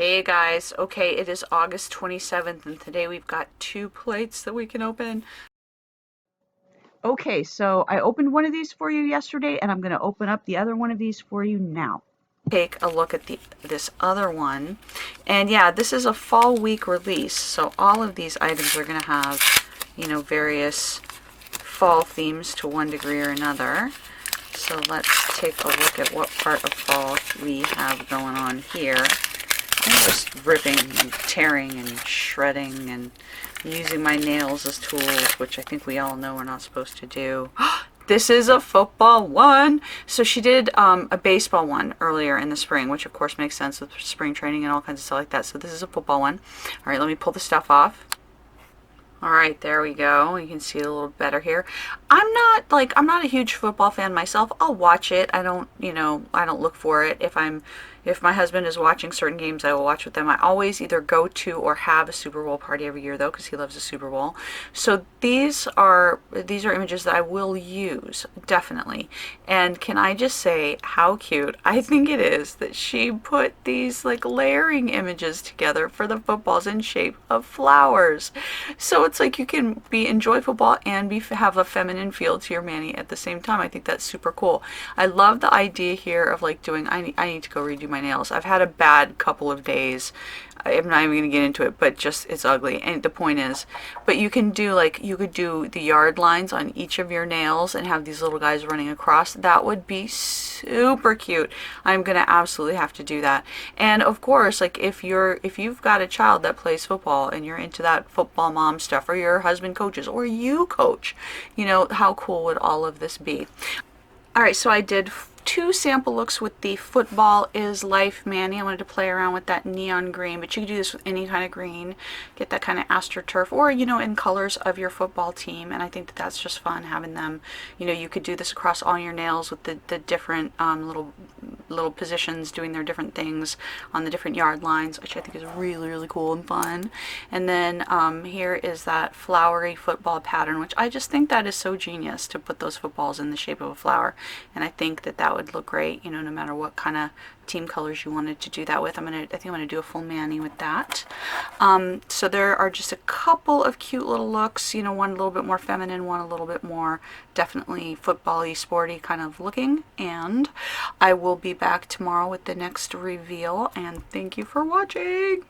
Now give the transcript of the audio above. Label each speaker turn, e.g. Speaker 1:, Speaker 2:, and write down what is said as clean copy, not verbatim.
Speaker 1: Hey guys, okay, it is August 27th, and today we've got two plates that we can open. Okay, so I opened one of these for you yesterday, and I'm going to open up the other one of these for you now. Take a look at this other one, and yeah, this is a fall week release, so all of these items are going to have, various fall themes to one degree or another. So let's take a look at what part of fall we have going on here. I'm just ripping and tearing and shredding and using my nails as tools, which I think we all know we're not supposed to do. This is a football one. So she did a baseball one earlier in the spring, which of course makes sense with spring training and all kinds of stuff like that. So this is a football one. All right, let me pull the stuff off. All right, there we go. You can see it a little better here. I'm not a huge football fan myself. I'll watch it. I don't look for it. If my husband is watching certain games, I will watch with them. I always either go to or have a Super Bowl party every year though, because he loves the Super Bowl. So these are images that I will use, definitely. And can I just say how cute I think it is that she put these like layering images together for the footballs in shape of flowers. So it's like you can enjoy football and have a feminine feel to your mani at the same time. I think that's super cool. I love the idea here of like doing, I need to go redo my nails. I've had a bad couple of days. I'm not even going to get into it, but just it's ugly. And the point is, but you can do you could do the yard lines on each of your nails and have these little guys running across. That would be super cute. I'm going to absolutely have to do that. And of course, like if you've got a child that plays football and you're into that football mom stuff, or your husband coaches, or you coach, how cool would all of this be? All right, so I did two sample looks with the Football is Life Mani. I wanted to play around with that neon green, but you can do this with any kind of green. Get that kind of astroturf, or in colors of your football team. And I think that that's just fun having them. You could do this across all your nails with the different little positions doing their different things on the different yard lines, which I think is really, really cool and fun. And then here is that flowery football pattern, which I just think that is so genius to put those footballs in the shape of a flower. And I think that would look great, no matter what kind of team colors you wanted to do that with. I think I'm gonna do a full mani with that. So there are just a couple of cute little looks, one a little bit more feminine, one a little bit more definitely football-y, sporty kind of looking. And I will be back tomorrow with the next reveal, and thank you for watching.